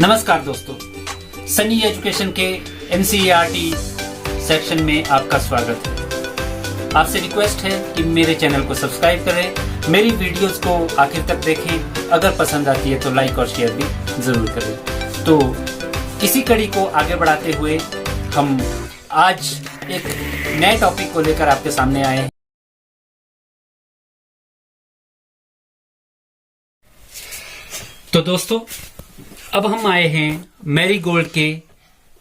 नमस्कार दोस्तों, सनी एजुकेशन के एनसीईआरटी सेक्शन में आपका स्वागत है। आपसे रिक्वेस्ट है कि मेरे चैनल को सब्सक्राइब करें, मेरी वीडियोस को आखिर तक देखें। अगर पसंद आती है तो लाइक और शेयर भी जरूर करें। तो इसी कड़ी को आगे बढ़ाते हुए हम आज एक नए टॉपिक को लेकर आपके सामने आए हैं। तो दोस्तों, अब हम आए हैं मैरी गोल्ड के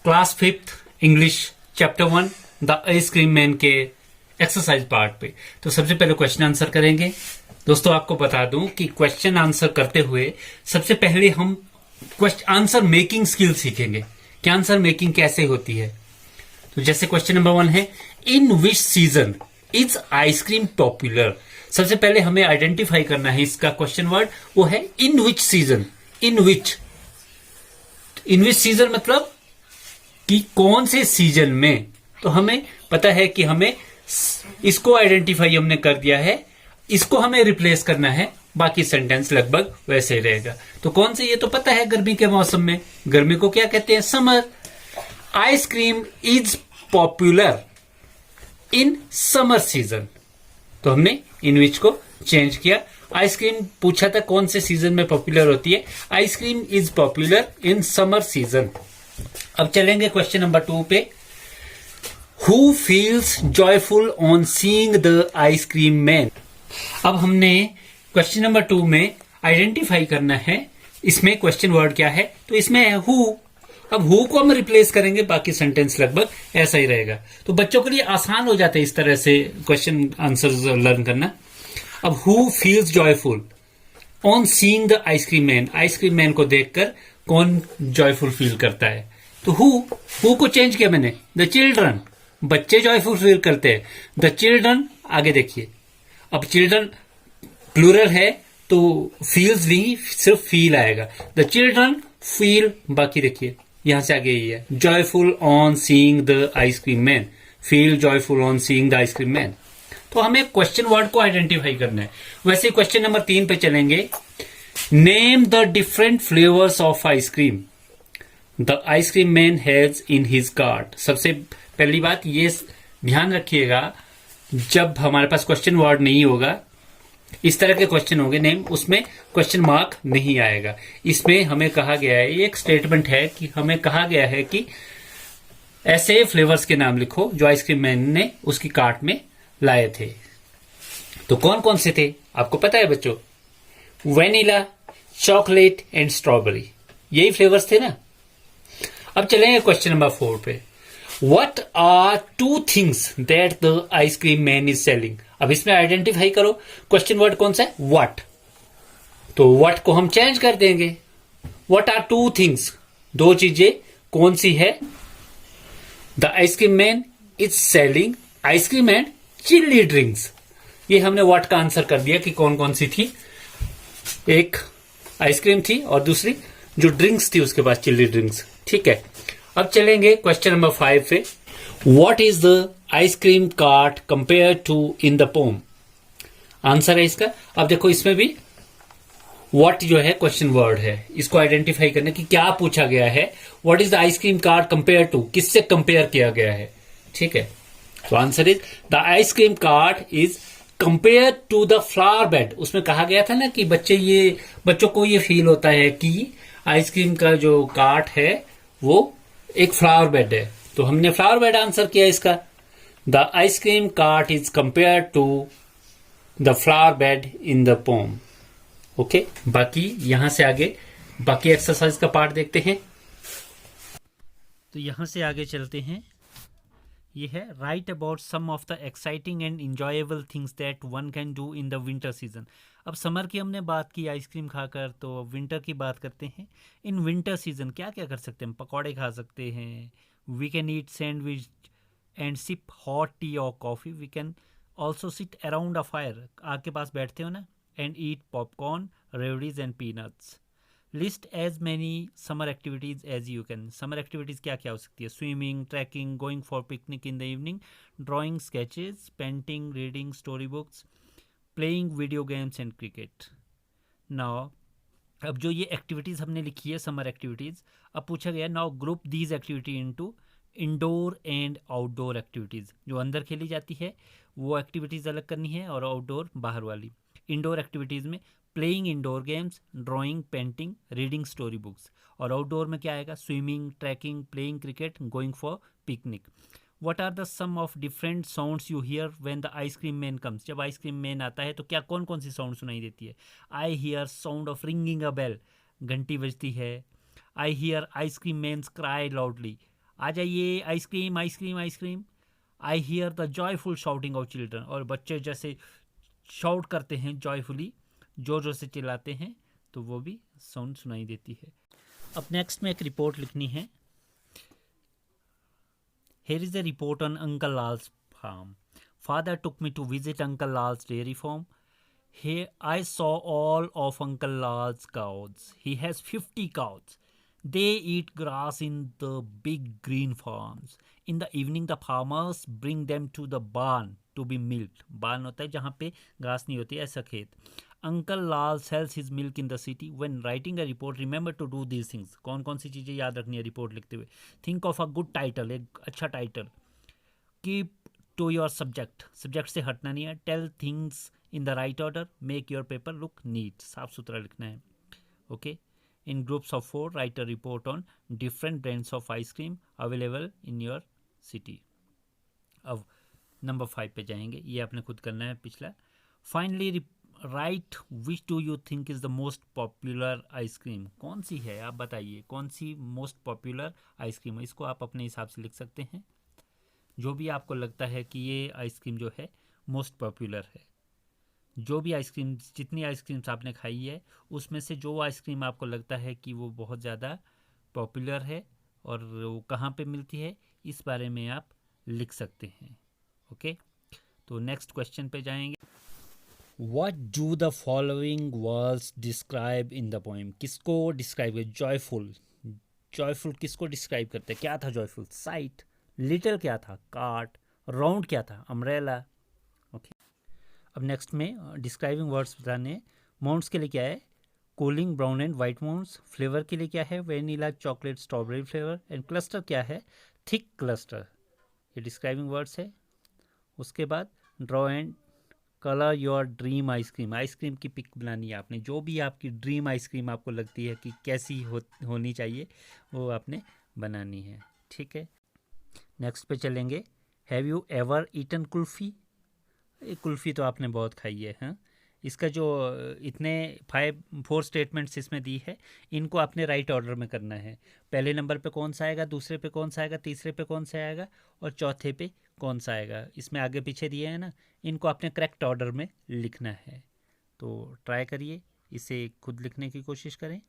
class 5th English chapter 1 the ice cream man के एक्सरसाइज पार्ट पे। तो सबसे पहले क्वेश्चन आंसर करेंगे। दोस्तों, आपको बता दूं कि क्वेश्चन आंसर करते हुए सबसे पहले हम आंसर मेकिंग स्किल सीखेंगे कि आंसर मेकिंग कैसे होती है। तो जैसे क्वेश्चन नंबर 1 है, in which season is ice cream popular. सबसे पहले हमें आइडेंटिफाई करना है इसका क्वेश्चन वर्ड, वो है in which season. In which season मतलब कि कौन से सीजन में। तो हमें पता है कि हमें इसको आइडेंटिफाई हमने कर दिया है, इसको हमें रिप्लेस करना है, बाकी सेंटेंस लगभग वैसे ही रहेगा। तो कौन से, ये तो पता है, गर्मी के मौसम में। गर्मी को क्या कहते हैं? Summer. Ice cream is popular in summer season. तो हमने इन विच को चेंज किया। आइसक्रीम पूछा था कौन से सीजन में पॉपुलर होती है। Ice cream is popular in summer season. अब चलेंगे क्वेश्चन नंबर 2 पे। Who feels joyful on seeing the ice cream man. अब हमने क्वेश्चन नंबर 2 में आइडेंटिफाई करना है इसमें क्वेश्चन वर्ड क्या है। तो इसमें है हु। अब हु को हम रिप्लेस करेंगे, बाकी सेंटेंस लगभग ऐसा ही रहेगा। तो बच्चों के लिए आसान हो जाता है इस तरह से क्वेश्चन आंसर लर्न करना। अब who feels joyful on seeing the ice cream man. Ice cream man को देखकर कौन जॉयफुल फील करता है? तो हु को चेंज किया मैंने, द चिल्ड्रन। बच्चे जॉयफुल फील करते हैं। द चिल्ड्रन, आगे देखिए, अब चिल्ड्रन प्लूरल है तो फील्स भी सिर्फ फील आएगा। द चिल्ड्रन फील, बाकी देखिए यहां से आगे ही है, joyful on seeing the ice cream man. Feel joyful on seeing the ice cream man. तो हमें क्वेश्चन वर्ड को आइडेंटिफाई करना है। वैसे क्वेश्चन नंबर 3 पे चलेंगे। Name the different flavours of ice cream the ice cream man has in his cart. सबसे पहली बात ये ध्यान रखिएगा, जब हमारे पास क्वेश्चन वर्ड नहीं होगा, इस तरह के क्वेश्चन होंगे नेम, उसमें क्वेश्चन मार्क नहीं आएगा। इसमें हमें कहा गया है, ये एक स्टेटमेंट है कि हमें कहा गया है कि ऐसे फ्लेवर्स के नाम लिखो जो आइसक्रीम मैन ने उसकी कार्ट में लाए थे। तो कौन कौन से थे आपको पता है बच्चों? वेनिला, चॉकलेट एंड स्ट्रॉबेरी, यही फ्लेवर्स थे ना। अब चलेंगे क्वेश्चन नंबर 4 पे। What are 2 things that the ice cream man is selling? अब इसमें आइडेंटिफाई करो क्वेश्चन वर्ड कौन सा है? What। तो what को हम चेंज कर देंगे। What are 2 things? 2 चीजें कौन सी है? The ice cream man is selling ice cream and chilli drinks। ये हमने what का आंसर कर दिया कि कौन कौन सी थी। एक आइसक्रीम थी और दूसरी जो ड्रिंक्स थी उसके पास चिल्ली ड्रिंक्स। ठीक है, अब चलेंगे क्वेश्चन नंबर 5 पे। What is the ice cream cart compare to in the poem. Answer है इसका। अब देखो इसमें भी व्हाट जो है क्वेश्चन वर्ड है, इसको आइडेंटिफाई करने की क्या पूछा गया है। What is the ice cream cart compare to, किससे कंपेयर किया गया है। ठीक है, तो answer is the ice cream cart is compare to the flower bed. उसमें कहा गया था ना कि बच्चों को ये फील होता है कि आइसक्रीम का जो कार्ट है वो एक फ्लावर बेड है। तो हमने फ्लावर बेड आंसर किया इसका। The ice cream cart is compare to the flower bed in the poem. Okay, बाकी यहां से आगे बाकी एक्सरसाइज का पार्ट देखते हैं। तो यहां से आगे चलते हैं। ये है right about some of the exciting and enjoyable things that one can do in the winter season. अब समर की हमने बात की आइसक्रीम खाकर, तो विंटर की बात करते हैं। इन विंटर सीजन क्या क्या कर सकते हैं? पकौड़े खा सकते हैं, we can eat sandwich and sip hot tea और coffee. We can also sit around a fire, आग के पास बैठते हो ना, and eat popcorn, revdis and peanuts. List as many summer activities as you can. Summer activities क्या क्या हो सकती है? Swimming, trekking, going for picnic in the evening, drawing sketches, painting, reading story books, playing video games and cricket. Now, अब जो ये activities हमने लिखी है समर एक्टिविटीज़, अब पूछा गया now group these activity into indoor and outdoor activities. जो अंदर खेली जाती है वो एक्टिविटीज़ अलग करनी है और आउटडोर बाहर वाली। इंडोर एक्टिविटीज़ में playing indoor games, drawing, painting, reading story books. और आउटडोर में क्या आएगा? Swimming, trekking, playing cricket, going for picnic. What are the some of different sounds you hear when the ice cream man comes. जब ice cream man आता है तो क्या कौन कौन सी साउंड सुनाई देती है? I hear sound of ringing a bell, घंटी बजती है। I hear ice cream man's cry loudly, आ जाइए ice cream ice cream ice cream. I hear the joyful shouting of children, और बच्चे जैसे शाउट करते हैं जॉयफुली, जोर जोर से चिल्लाते हैं, तो वो भी साउंड सुनाई देती है। अब नेक्स्ट में एक रिपोर्ट लिखनी है। Here is a report on Uncle Lal's farm. Father took me to visit Uncle Lal's dairy farm. Here I saw all of Uncle Lal's cows. He has 50 cows. They eat grass in the big green farms. In the evening, the farmers bring them to the barn to be milked. Barn होता है जहाँ पे घास नहीं होती, ऐसा खेत। Uncle Lal sells his milk in the city. When writing a report, remember to do these things. कौन कौन सी चीज़ें याद रखनी है रिपोर्ट लिखते हुए? Think of a good title, एक अच्छा title. Keep to your subject, subject से हटना नहीं है। Tell things in the right order. Make your paper look neat, साफ सुथरा लिखना है। Okay. In groups of 4, write a report on different brands of ice cream available in your city. अब number 5 पे जाएंगे, ये आपने खुद करना है पिछला। Finally right which do you think is the most popular ice cream. कौन सी है, आप बताइए कौन सी मोस्ट पॉपुलर आइसक्रीम है। इसको आप अपने हिसाब से लिख सकते हैं, जो भी आपको लगता है कि ये आइसक्रीम जो है मोस्ट पॉपुलर है। जो भी आइसक्रीम, जितनी आइसक्रीम्स आपने खाई है उसमें से जो आइसक्रीम आपको लगता है कि वो बहुत ज़्यादा पॉपुलर है और वो कहाँ पे मिलती है, इस बारे में आप लिख सकते हैं। ओके, तो नेक्स्ट क्वेश्चन पे जाएंगे। What do the following words describe in the poem? किसको डिस्क्राइब कर? जॉयफुल, जॉयफुल किसको डिस्क्राइब करते हैं? क्या था जॉयफुल? साइट। लिटिल क्या था? कार्ट। राउंड क्या था? अम्ब्रेला। ओके, अब नेक्स्ट में डिस्क्राइबिंग वर्ड्स बताने। माउंट्स के लिए क्या है? Cooling, brown and white mounds. Flavour के लिए क्या है? Vanilla, chocolate, strawberry flavour. And cluster क्या है? Thick cluster. ये डिस्क्राइबिंग वर्ड्स है। उसके बाद draw and colour your dream ice cream. Ice cream की पिक बनानी है आपने, जो भी आपकी ड्रीम आइसक्रीम आपको लगती है कि कैसी होनी चाहिए वो आपने बनानी है। ठीक है, नेक्स्ट पे चलेंगे। Have you ever eaten kulfi. ये कुल्फ़ी तो आपने बहुत खाई है। हाँ, इसका जो इतने 4 स्टेटमेंट्स इसमें दी है, इनको आपने राइट ऑर्डर में करना है। पहले नंबर पे कौन सा आएगा, दूसरे पे कौन सा आएगा, तीसरे पे कौन सा आएगा और चौथे पे कौन सा आएगा। इसमें आगे पीछे दिए हैं ना, इनको आपने करेक्ट ऑर्डर में लिखना है। तो ट्राई करिए, इसे खुद लिखने की कोशिश करें।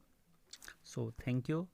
So thank you.